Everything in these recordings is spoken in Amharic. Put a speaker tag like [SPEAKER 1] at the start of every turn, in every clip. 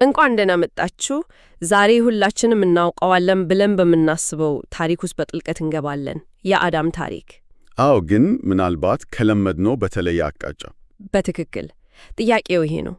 [SPEAKER 1] እንኳን ደህና መጣችሁ። ዛሬ ሁላችንም እናውቀዋለን ብለን በምናስበው ታሪክ ውስጥ በጥልቀት እንገባለን። የአዳም ታሪክ።
[SPEAKER 2] አዎ፣ ግን ምናልባት ከለመድነው በተለየ አቅጣጫ።
[SPEAKER 1] በትክክል። ጥያቄው ይሄ ነው።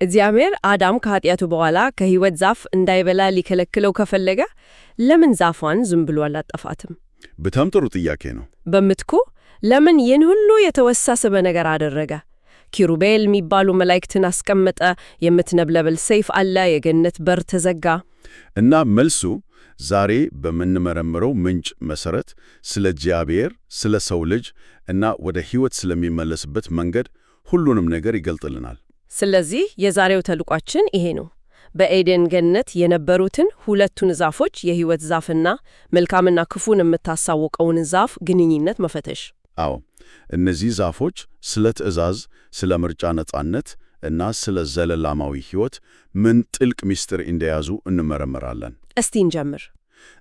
[SPEAKER 1] እግዚአብሔር አዳም ከኃጢአቱ በኋላ ከሕይወት ዛፍ እንዳይበላ ሊከለክለው ከፈለገ ለምን ዛፏን ዝም ብሎ አላጠፋትም?
[SPEAKER 2] በጣም ጥሩ ጥያቄ ነው።
[SPEAKER 1] በምትኩ ለምን ይህን ሁሉ የተወሳሰበ ነገር አደረገ? ኪሩቤል የሚባሉ መላእክትን አስቀመጠ፣ የምትነበልበል ሰይፍ አለ፣ የገነት በር ተዘጋ።
[SPEAKER 2] እና መልሱ ዛሬ በምንመረምረው ምንጭ መሰረት ስለ እግዚአብሔር፣ ስለ ሰው ልጅ እና ወደ ሕይወት ስለሚመለስበት መንገድ ሁሉንም ነገር ይገልጥልናል።
[SPEAKER 1] ስለዚህ የዛሬው ተልዕኳችን ይሄ ነው። በኤደን ገነት የነበሩትን ሁለቱን ዛፎች፣ የሕይወት ዛፍና መልካምና ክፉን የምታሳውቀውን ዛፍ ግንኙነት መፈተሽ።
[SPEAKER 2] አዎ፣ እነዚህ ዛፎች ስለ ትእዛዝ፣ ስለ ምርጫ ነጻነት እና ስለ ዘላለማዊ ሕይወት ምን ጥልቅ ምስጢር እንደያዙ እንመረምራለን።
[SPEAKER 1] እስቲ እንጀምር።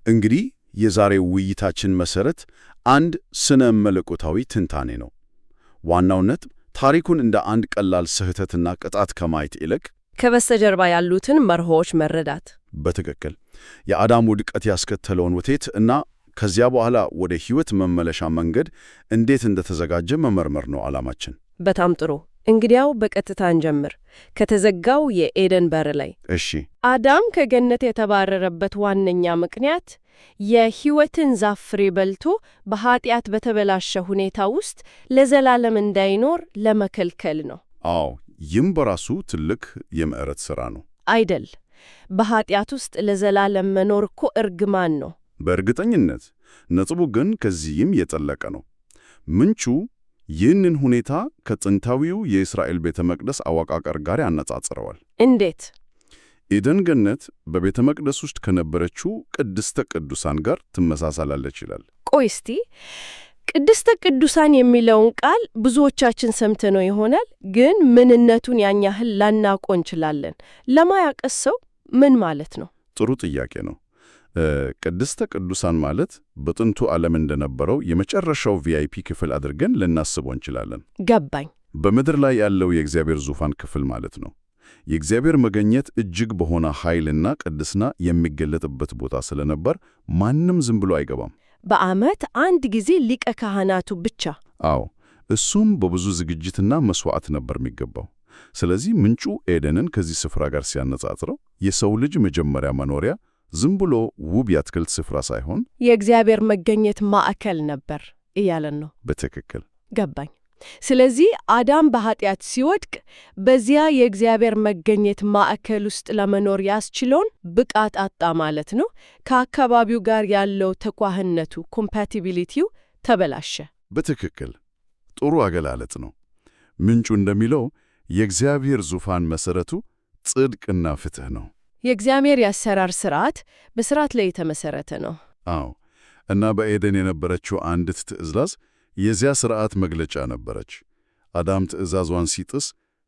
[SPEAKER 2] እንግዲህ የዛሬው ውይይታችን መሰረት አንድ ስነ መለኮታዊ ትንታኔ ነው። ዋናው ነጥብ ታሪኩን እንደ አንድ ቀላል ስህተትና ቅጣት ከማየት ይልቅ
[SPEAKER 1] ከበስተጀርባ ያሉትን መርሆዎች መረዳት።
[SPEAKER 2] በትክክል የአዳም ውድቀት ያስከተለውን ውጤት እና ከዚያ በኋላ ወደ ሕይወት መመለሻ መንገድ እንዴት እንደተዘጋጀ መመርመር ነው ዓላማችን።
[SPEAKER 1] በጣም ጥሩ። እንግዲያው በቀጥታ እንጀምር፣ ከተዘጋው የኤደን በር ላይ።
[SPEAKER 2] እሺ።
[SPEAKER 1] አዳም ከገነት የተባረረበት ዋነኛ ምክንያት የሕይወትን ዛፍ ፍሬ በልቶ በኃጢአት በተበላሸ ሁኔታ ውስጥ ለዘላለም እንዳይኖር ለመከልከል ነው።
[SPEAKER 2] አዎ፣ ይህም በራሱ ትልቅ የምሕረት ሥራ ነው
[SPEAKER 1] አይደል? በኃጢአት ውስጥ ለዘላለም መኖር እኮ እርግማን ነው።
[SPEAKER 2] በእርግጠኝነት። ነጥቡ ግን ከዚህም የጠለቀ ነው። ምንጩ ይህንን ሁኔታ ከጥንታዊው የእስራኤል ቤተ መቅደስ አወቃቀር ጋር ያነጻጽረዋል።
[SPEAKER 1] እንዴት?
[SPEAKER 2] ኤደን ገነት በቤተ መቅደስ ውስጥ ከነበረችው ቅድስተ ቅዱሳን ጋር ትመሳሰላለች ይላል።
[SPEAKER 1] ቆይ እስቲ ቅድስተ ቅዱሳን የሚለውን ቃል ብዙዎቻችን ሰምተነው ይሆናል፣ ግን ምንነቱን ያን ያህል ላናውቀው እንችላለን። ለማያውቅ ሰው ምን ማለት ነው?
[SPEAKER 2] ጥሩ ጥያቄ ነው። ቅድስተ ቅዱሳን ማለት በጥንቱ ዓለም እንደነበረው የመጨረሻው ቪአይፒ ክፍል አድርገን ልናስበው እንችላለን።
[SPEAKER 1] ገባኝ።
[SPEAKER 2] በምድር ላይ ያለው የእግዚአብሔር ዙፋን ክፍል ማለት ነው። የእግዚአብሔር መገኘት እጅግ በሆነ ኃይልና ቅድስና የሚገለጥበት ቦታ ስለነበር ማንም ዝም ብሎ አይገባም።
[SPEAKER 1] በዓመት አንድ ጊዜ ሊቀ ካህናቱ ብቻ።
[SPEAKER 2] አዎ፣ እሱም በብዙ ዝግጅትና መስዋዕት ነበር የሚገባው። ስለዚህ ምንጩ ኤደንን ከዚህ ስፍራ ጋር ሲያነጻጽረው የሰው ልጅ መጀመሪያ መኖሪያ ዝም ብሎ ውብ የአትክልት ስፍራ ሳይሆን
[SPEAKER 1] የእግዚአብሔር መገኘት ማዕከል ነበር እያለን ነው።
[SPEAKER 2] በትክክል
[SPEAKER 1] ገባኝ። ስለዚህ አዳም በኃጢአት ሲወድቅ በዚያ የእግዚአብሔር መገኘት ማዕከል ውስጥ ለመኖር ያስችለውን ብቃት አጣ ማለት ነው። ከአካባቢው ጋር ያለው ተኳህነቱ ኮምፓቲቢሊቲው ተበላሸ።
[SPEAKER 2] በትክክል ጥሩ አገላለጽ ነው። ምንጩ እንደሚለው የእግዚአብሔር ዙፋን መሠረቱ ጽድቅና ፍትሕ ነው።
[SPEAKER 1] የእግዚአብሔር የአሰራር ሥርዓት በሥርዓት ላይ የተመሠረተ ነው።
[SPEAKER 2] አዎ፣ እና በኤደን የነበረችው አንዲት ትእዛዝ የዚያ ሥርዓት መግለጫ ነበረች። አዳም ትእዛዟን ሲጥስ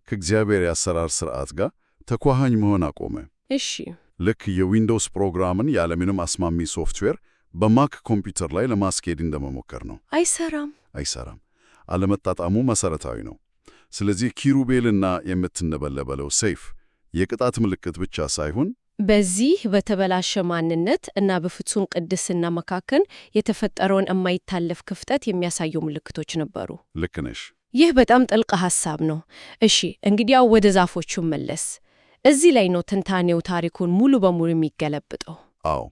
[SPEAKER 2] ከእግዚአብሔር የአሰራር ሥርዓት ጋር ተኳኋኝ መሆን አቆመ።
[SPEAKER 1] እሺ።
[SPEAKER 2] ልክ የዊንዶውስ ፕሮግራምን ያለምንም አስማሚ ሶፍትዌር በማክ ኮምፒውተር ላይ ለማስኬድ እንደመሞከር ነው። አይሰራም። አለመጣጣሙ መሠረታዊ ነው። ስለዚህ ኪሩቤልና የምትነበለበለው ሰይፍ የቅጣት ምልክት ብቻ ሳይሆን
[SPEAKER 1] በዚህ በተበላሸ ማንነት እና በፍጹም ቅድስና መካከል የተፈጠረውን የማይታለፍ ክፍተት የሚያሳዩ ምልክቶች ነበሩ።
[SPEAKER 2] ልክ ነሽ።
[SPEAKER 1] ይህ በጣም ጥልቅ ሐሳብ ነው። እሺ፣ እንግዲያው ወደ ዛፎቹ መለስ። እዚህ ላይ ነው ትንታኔው ታሪኩን ሙሉ በሙሉ የሚገለብጠው።
[SPEAKER 2] አዎ፣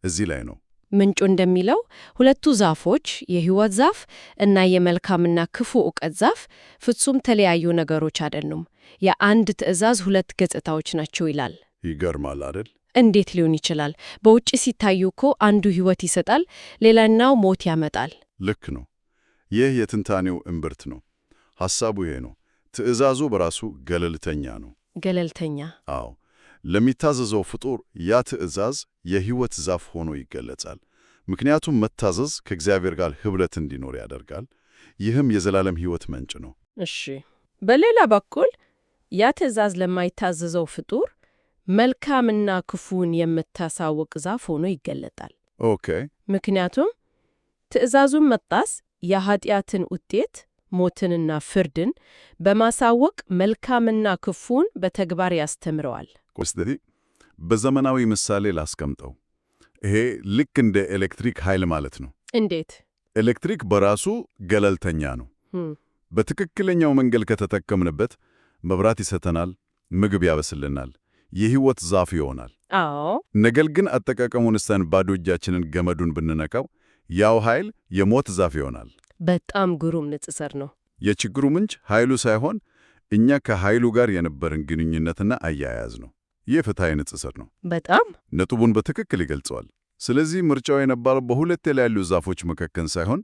[SPEAKER 2] እዚህ ላይ ነው።
[SPEAKER 1] ምንጩ እንደሚለው ሁለቱ ዛፎች የሕይወት ዛፍ እና የመልካምና ክፉ ዕውቀት ዛፍ ፍጹም ተለያዩ ነገሮች አይደሉም። የአንድ ትእዛዝ ሁለት ገጽታዎች ናቸው ይላል።
[SPEAKER 2] ይገርማል አይደል?
[SPEAKER 1] እንዴት ሊሆን ይችላል? በውጭ ሲታዩ እኮ አንዱ ሕይወት ይሰጣል፣ ሌላኛው ሞት ያመጣል።
[SPEAKER 2] ልክ ነው። ይህ የትንታኔው እምብርት ነው። ሐሳቡ ይሄ ነው። ትእዛዙ በራሱ ገለልተኛ ነው።
[SPEAKER 1] ገለልተኛ?
[SPEAKER 2] አዎ። ለሚታዘዘው ፍጡር ያ ትእዛዝ የሕይወት ዛፍ ሆኖ ይገለጻል። ምክንያቱም መታዘዝ ከእግዚአብሔር ጋር ኅብረት እንዲኖር ያደርጋል። ይህም የዘላለም ሕይወት ምንጭ ነው።
[SPEAKER 1] እሺ። በሌላ በኩል ያ ትእዛዝ ለማይታዘዘው ፍጡር መልካምና ክፉን የምታሳውቅ ዛፍ ሆኖ ይገለጣል።
[SPEAKER 2] ኦኬ።
[SPEAKER 1] ምክንያቱም ትእዛዙን መጣስ የኃጢአትን ውጤት ሞትንና ፍርድን በማሳወቅ መልካምና ክፉን በተግባር ያስተምረዋል።
[SPEAKER 2] ቆስደቲ በዘመናዊ ምሳሌ ላስቀምጠው። ይሄ ልክ እንደ ኤሌክትሪክ ኃይል ማለት ነው።
[SPEAKER 1] እንዴት?
[SPEAKER 2] ኤሌክትሪክ በራሱ ገለልተኛ ነው። በትክክለኛው መንገድ ከተጠቀምንበት መብራት ይሰጠናል፣ ምግብ ያበስልናል፣ የህይወት ዛፍ ይሆናል።
[SPEAKER 1] አዎ።
[SPEAKER 2] ነገር ግን አጠቃቀሙን ስተን ባዶ እጃችንን ገመዱን ብንነካው ያው ኃይል የሞት ዛፍ ይሆናል።
[SPEAKER 1] በጣም ግሩም ንጽጽር ነው።
[SPEAKER 2] የችግሩ ምንጭ ኃይሉ ሳይሆን እኛ ከኃይሉ ጋር የነበረን ግንኙነትና አያያዝ ነው። ይህ ፍትሐዊ ንጽጽር ነው።
[SPEAKER 1] በጣም
[SPEAKER 2] ነጥቡን በትክክል ይገልጸዋል። ስለዚህ ምርጫው የነበረው በሁለት የተለያዩ ዛፎች መካከል ሳይሆን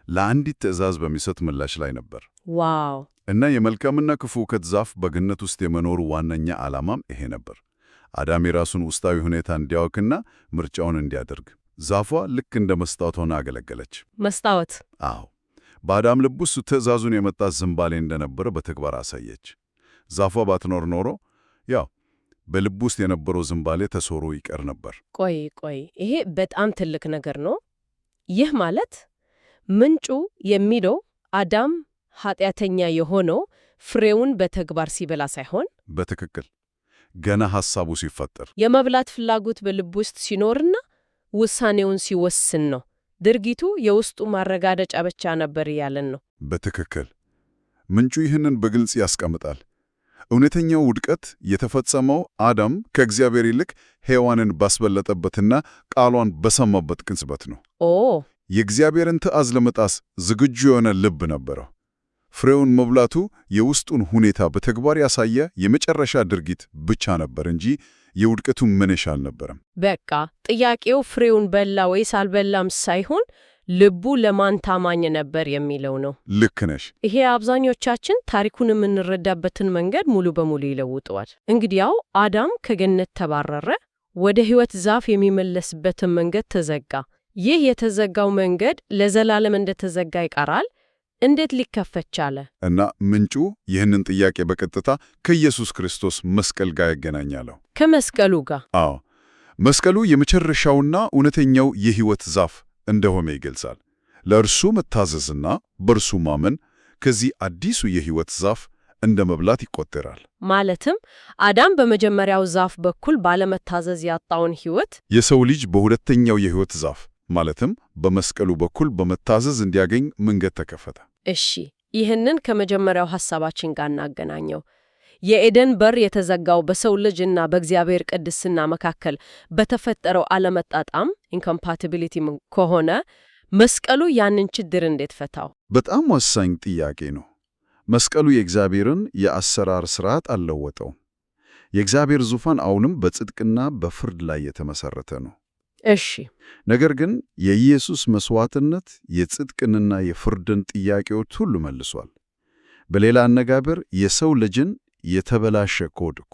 [SPEAKER 2] ለአንዲት ትዕዛዝ በሚሰጥ ምላሽ ላይ ነበር።
[SPEAKER 1] ዋው!
[SPEAKER 2] እና የመልካምና ክፉ እውቀት ዛፍ በገነት ውስጥ የመኖሩ ዋነኛ ዓላማም ይሄ ነበር። አዳም የራሱን ውስጣዊ ሁኔታ እንዲያውቅና ምርጫውን እንዲያደርግ። ዛፏ ልክ እንደ መስታወት ሆና አገለገለች።
[SPEAKER 1] መስታወት?
[SPEAKER 2] አዎ። በአዳም ልብ ውስጥ ትዕዛዙን የመጣ ዝንባሌ እንደነበረ በተግባር አሳየች። ዛፏ ባትኖር ኖሮ ያው በልብ ውስጥ የነበረው ዝንባሌ ተሶሮ ይቀር ነበር።
[SPEAKER 1] ቆይ፣ ይሄ በጣም ትልቅ ነገር ነው። ይህ ማለት ምንጩ የሚለው አዳም ኃጢአተኛ የሆነው ፍሬውን በተግባር ሲበላ ሳይሆን
[SPEAKER 2] በትክክል ገና ሐሳቡ ሲፈጠር
[SPEAKER 1] የመብላት ፍላጎት በልብ ውስጥ ሲኖርና ውሳኔውን ሲወስን ነው። ድርጊቱ የውስጡ ማረጋገጫ ብቻ ነበር ያለን ነው።
[SPEAKER 2] በትክክል ምንጩ ይህንን በግልጽ ያስቀምጣል። እውነተኛው ውድቀት የተፈጸመው አዳም ከእግዚአብሔር ይልቅ ሔዋንን ባስበለጠበትና ቃሏን በሰማበት ቅጽበት ነው። የእግዚአብሔርን ትእዛዝ ለመጣስ ዝግጁ የሆነ ልብ ነበረው። ፍሬውን መብላቱ የውስጡን ሁኔታ በተግባር ያሳየ የመጨረሻ ድርጊት ብቻ ነበር እንጂ የውድቀቱ መነሻ አልነበረም።
[SPEAKER 1] በቃ ጥያቄው ፍሬውን በላ ወይስ አልበላም ሳይሆን ልቡ ለማን ታማኝ ነበር የሚለው ነው።
[SPEAKER 2] ልክ ነሽ።
[SPEAKER 1] ይሄ አብዛኞቻችን ታሪኩን የምንረዳበትን መንገድ ሙሉ በሙሉ ይለውጠዋል። እንግዲያው አዳም ከገነት ተባረረ፣ ወደ ሕይወት ዛፍ የሚመለስበትን መንገድ ተዘጋ። ይህ የተዘጋው መንገድ ለዘላለም እንደተዘጋ ይቀራል። እንዴት ሊከፈት ቻለ?
[SPEAKER 2] እና ምንጩ ይህንን ጥያቄ በቀጥታ ከኢየሱስ ክርስቶስ መስቀል ጋር ያገናኛለሁ።
[SPEAKER 1] ከመስቀሉ ጋር?
[SPEAKER 2] አዎ። መስቀሉ የመጨረሻውና እውነተኛው የሕይወት ዛፍ እንደሆነ ይገልጻል። ለእርሱ መታዘዝና በእርሱ ማመን ከዚህ አዲሱ የሕይወት ዛፍ እንደ መብላት ይቆጠራል።
[SPEAKER 1] ማለትም አዳም በመጀመሪያው ዛፍ በኩል ባለመታዘዝ ያጣውን ሕይወት
[SPEAKER 2] የሰው ልጅ በሁለተኛው የሕይወት ዛፍ ማለትም በመስቀሉ በኩል በመታዘዝ እንዲያገኝ መንገድ ተከፈተ።
[SPEAKER 1] እሺ፣ ይህንን ከመጀመሪያው ሐሳባችን ጋር እናገናኘው። የኤደን በር የተዘጋው በሰው ልጅና በእግዚአብሔር ቅድስና መካከል በተፈጠረው አለመጣጣም ኢንኮምፓቲቢሊቲ ከሆነ መስቀሉ ያንን ችግር እንዴት ፈታው?
[SPEAKER 2] በጣም ወሳኝ ጥያቄ ነው። መስቀሉ የእግዚአብሔርን የአሰራር ሥርዓት አልለወጠውም። የእግዚአብሔር ዙፋን አሁንም በጽድቅና በፍርድ ላይ የተመሠረተ ነው።
[SPEAKER 1] እሺ።
[SPEAKER 2] ነገር ግን የኢየሱስ መሥዋዕትነት የጽድቅንና የፍርድን ጥያቄዎች ሁሉ መልሷል። በሌላ አነጋገር የሰው ልጅን የተበላሸ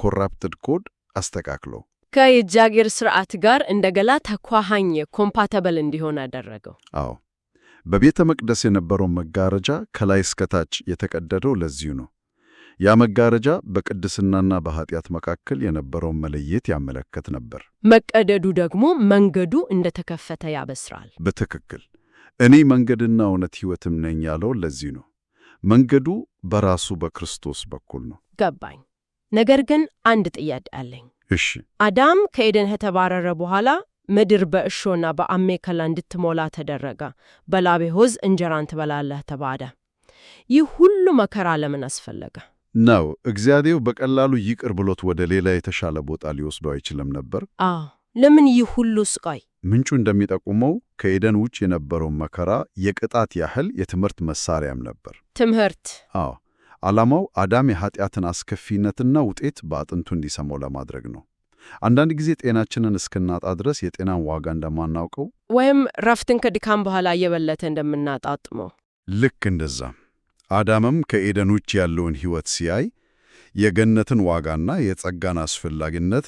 [SPEAKER 2] ኮራፕትድ ኮድ አስተካክሎ
[SPEAKER 1] ከየእግዚአብሔር ሥርዓት ጋር እንደገና ተኳኋኝ ኮምፓተብል እንዲሆን አደረገው።
[SPEAKER 2] አዎ። በቤተ መቅደስ የነበረው መጋረጃ ከላይ እስከታች የተቀደደው ለዚሁ ነው። ያ መጋረጃ በቅድስናና በኃጢአት መካከል የነበረውን መለየት ያመለከት ነበር።
[SPEAKER 1] መቀደዱ ደግሞ መንገዱ እንደተከፈተ ያበስራል።
[SPEAKER 2] በትክክል እኔ መንገድና እውነት ሕይወትም ነኝ ያለው ለዚህ ነው። መንገዱ በራሱ በክርስቶስ በኩል ነው።
[SPEAKER 1] ገባኝ። ነገር ግን አንድ ጥያቄ አለኝ።
[SPEAKER 2] እሺ።
[SPEAKER 1] አዳም ከኤደን ከተባረረ በኋላ ምድር በእሾህና በአሜከላ እንድትሞላ ተደረገ። በላብህ ሆዝ እንጀራን ትበላለህ ተባለ። ይህ ሁሉ መከራ ለምን አስፈለገ?
[SPEAKER 2] ነው እግዚአብሔር በቀላሉ ይቅር ብሎት ወደ ሌላ የተሻለ ቦታ ሊወስደው አይችልም ነበር?
[SPEAKER 1] ለምን ይህ ሁሉ ስቃይ?
[SPEAKER 2] ምንጩ እንደሚጠቁመው ከኤደን ውጭ የነበረው መከራ የቅጣት ያህል የትምህርት መሳሪያም ነበር።
[SPEAKER 1] ትምህርት?
[SPEAKER 2] አዎ። ዓላማው አዳም የኃጢአትን አስከፊነትና ውጤት በአጥንቱ እንዲሰማው ለማድረግ ነው። አንዳንድ ጊዜ ጤናችንን እስክናጣ ድረስ የጤናን ዋጋ እንደማናውቀው
[SPEAKER 1] ወይም ረፍትን ከድካም በኋላ እየበለጠ እንደምናጣጥመው
[SPEAKER 2] ልክ እንደዛ አዳምም ከኤደን ውጭ ያለውን ሕይወት ሲያይ የገነትን ዋጋና የጸጋን አስፈላጊነት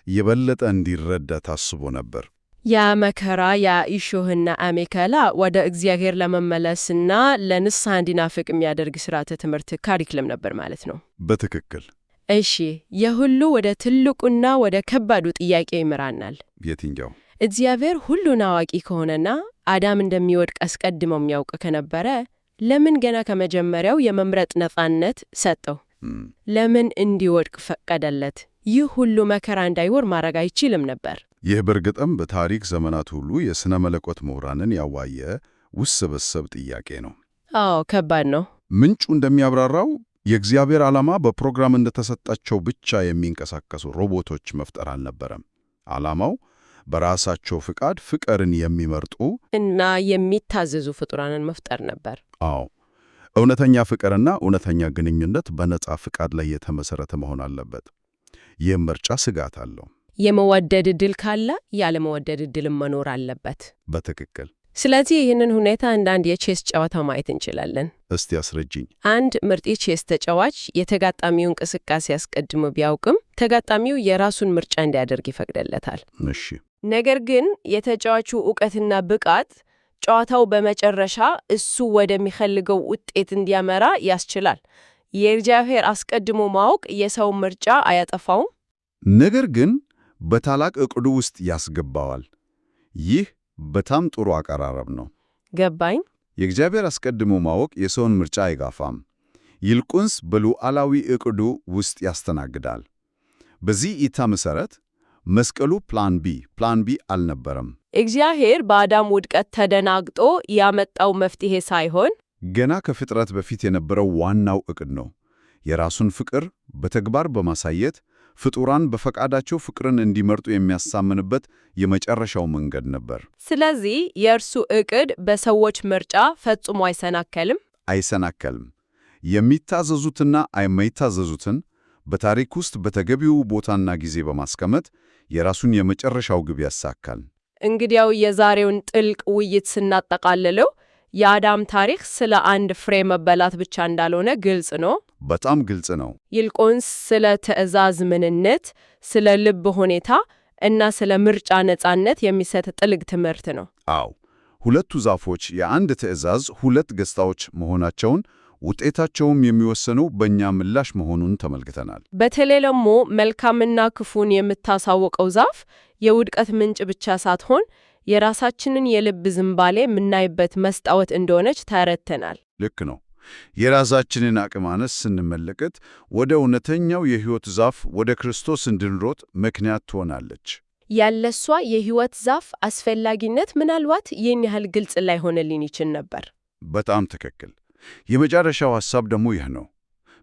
[SPEAKER 2] የበለጠ እንዲረዳ ታስቦ ነበር።
[SPEAKER 1] ያ መከራ፣ ያ እሾህና አሜከላ ወደ እግዚአብሔር ለመመለስና ለንስሐ እንዲናፍቅ የሚያደርግ ሥርዓተ ትምህርት ካሪክለም ነበር ማለት ነው።
[SPEAKER 2] በትክክል።
[SPEAKER 1] እሺ፣ የሁሉ ወደ ትልቁና ወደ ከባዱ ጥያቄ ይመራናል።
[SPEAKER 2] የትኛው?
[SPEAKER 1] እግዚአብሔር ሁሉን አዋቂ ከሆነና አዳም እንደሚወድቅ አስቀድሞ የሚያውቅ ከነበረ ለምን ገና ከመጀመሪያው የመምረጥ ነፃነት ሰጠው? ለምን እንዲወድቅ ፈቀደለት? ይህ ሁሉ መከራ እንዳይወር ማድረግ አይችልም ነበር።
[SPEAKER 2] ይህ በእርግጥም በታሪክ ዘመናት ሁሉ የሥነ መለኮት ምሁራንን ያዋየ ውስብስብ ጥያቄ ነው።
[SPEAKER 1] አዎ፣ ከባድ ነው።
[SPEAKER 2] ምንጩ እንደሚያብራራው የእግዚአብሔር ዓላማ በፕሮግራም እንደተሰጣቸው ብቻ የሚንቀሳቀሱ ሮቦቶች መፍጠር አልነበረም። ዓላማው በራሳቸው ፍቃድ ፍቅርን የሚመርጡ
[SPEAKER 1] እና የሚታዘዙ ፍጡራንን መፍጠር ነበር።
[SPEAKER 2] አዎ፣ እውነተኛ ፍቅርና እውነተኛ ግንኙነት በነጻ ፍቃድ ላይ የተመሠረተ መሆን አለበት። ይህም ምርጫ ስጋት አለው።
[SPEAKER 1] የመወደድ ዕድል ካለ ያለመወደድ ዕድልም መኖር አለበት።
[SPEAKER 2] በትክክል።
[SPEAKER 1] ስለዚህ ይህንን ሁኔታ እንደ አንድ የቼስ ጨዋታ ማየት እንችላለን።
[SPEAKER 2] እስቲ አስረጅኝ።
[SPEAKER 1] አንድ ምርጥ ቼስ ተጫዋች የተጋጣሚው እንቅስቃሴ አስቀድሞ ቢያውቅም ተጋጣሚው የራሱን ምርጫ እንዲያደርግ ይፈቅድለታል።
[SPEAKER 2] እሺ።
[SPEAKER 1] ነገር ግን የተጫዋቹ ዕውቀትና ብቃት ጨዋታው በመጨረሻ እሱ ወደሚፈልገው ውጤት እንዲያመራ ያስችላል። የእግዚአብሔር አስቀድሞ ማወቅ የሰው ምርጫ አያጠፋውም፣
[SPEAKER 2] ነገር ግን በታላቅ ዕቅዱ ውስጥ ያስገባዋል። ይህ በጣም ጥሩ አቀራረብ ነው።
[SPEAKER 1] ገባኝ።
[SPEAKER 2] የእግዚአብሔር አስቀድሞ ማወቅ የሰውን ምርጫ አይጋፋም፣ ይልቁንስ በሉዓላዊ ዕቅዱ ውስጥ ያስተናግዳል። በዚህ እይታ መሠረት መስቀሉ ፕላን ቢ አልነበረም።
[SPEAKER 1] እግዚአብሔር በአዳም ውድቀት ተደናግጦ ያመጣው መፍትሔ ሳይሆን
[SPEAKER 2] ገና ከፍጥረት በፊት የነበረው ዋናው ዕቅድ ነው። የራሱን ፍቅር በተግባር በማሳየት ፍጡራን በፈቃዳቸው ፍቅርን እንዲመርጡ የሚያሳምንበት የመጨረሻው መንገድ ነበር።
[SPEAKER 1] ስለዚህ የእርሱ ዕቅድ በሰዎች ምርጫ ፈጽሞ አይሰናከልም።
[SPEAKER 2] የሚታዘዙትና የማይታዘዙትን በታሪክ ውስጥ በተገቢው ቦታና ጊዜ በማስቀመጥ የራሱን የመጨረሻው ግብ ያሳካል።
[SPEAKER 1] እንግዲያው የዛሬውን ጥልቅ ውይይት ስናጠቃልለው የአዳም ታሪክ ስለ አንድ ፍሬ መበላት ብቻ እንዳልሆነ ግልጽ ነው።
[SPEAKER 2] በጣም ግልጽ ነው።
[SPEAKER 1] ይልቁንስ ስለ ትዕዛዝ ምንነት፣ ስለ ልብ ሁኔታ እና ስለ ምርጫ ነጻነት የሚሰጥ ጥልቅ ትምህርት ነው።
[SPEAKER 2] አዎ፣ ሁለቱ ዛፎች የአንድ ትዕዛዝ ሁለት ገጽታዎች መሆናቸውን ውጤታቸውም የሚወሰነው በእኛ ምላሽ መሆኑን ተመልክተናል።
[SPEAKER 1] በተለይ ደግሞ መልካምና ክፉን የምታሳውቀው ዛፍ የውድቀት ምንጭ ብቻ ሳትሆን የራሳችንን የልብ ዝንባሌ የምናይበት መስታወት እንደሆነች ተረድተናል።
[SPEAKER 2] ልክ ነው። የራሳችንን አቅም ማነስ ስንመለከት ወደ እውነተኛው የሕይወት ዛፍ ወደ ክርስቶስ እንድንሮጥ ምክንያት ትሆናለች።
[SPEAKER 1] ያለሷ የሕይወት ዛፍ አስፈላጊነት ምናልባት ይህን ያህል ግልጽ ላይሆንልን ይችል ነበር።
[SPEAKER 2] በጣም ትክክል። የመጨረሻው ሐሳብ ደግሞ ይህ ነው።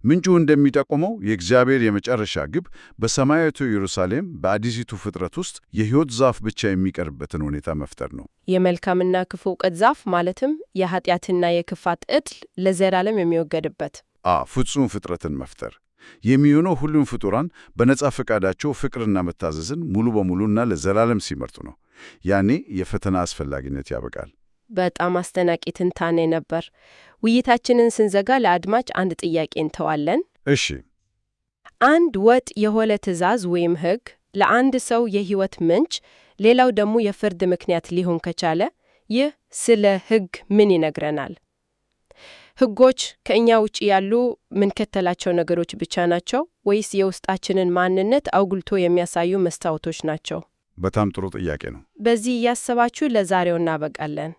[SPEAKER 2] ምንጩ እንደሚጠቁመው የእግዚአብሔር የመጨረሻ ግብ በሰማያዊቱ ኢየሩሳሌም በአዲሲቱ ፍጥረት ውስጥ የሕይወት ዛፍ ብቻ የሚቀርበትን ሁኔታ መፍጠር ነው።
[SPEAKER 1] የመልካምና ክፉ ዕውቀት ዛፍ ማለትም የኃጢአትና የክፋት ዕድል ለዘላለም የሚወገድበት
[SPEAKER 2] ፍጹም ፍጥረትን መፍጠር የሚሆነው ሁሉም ፍጡራን በነጻ ፈቃዳቸው ፍቅርና መታዘዝን ሙሉ በሙሉና ለዘላለም ሲመርጡ ነው። ያኔ የፈተና አስፈላጊነት ያበቃል።
[SPEAKER 1] በጣም አስደናቂ ትንታኔ ነበር። ውይይታችንን ስንዘጋ ለአድማጭ አንድ ጥያቄ እንተዋለን።
[SPEAKER 2] እሺ።
[SPEAKER 1] አንድ ወጥ የሆነ ትዕዛዝ ወይም ሕግ ለአንድ ሰው የሕይወት ምንጭ፣ ሌላው ደግሞ የፍርድ ምክንያት ሊሆን ከቻለ ይህ ስለ ሕግ ምን ይነግረናል? ሕጎች ከእኛ ውጭ ያሉ ምንከተላቸው ነገሮች ብቻ ናቸው ወይስ የውስጣችንን ማንነት አጉልቶ የሚያሳዩ መስታወቶች ናቸው?
[SPEAKER 2] በጣም ጥሩ ጥያቄ ነው።
[SPEAKER 1] በዚህ እያሰባችሁ ለዛሬው እናበቃለን።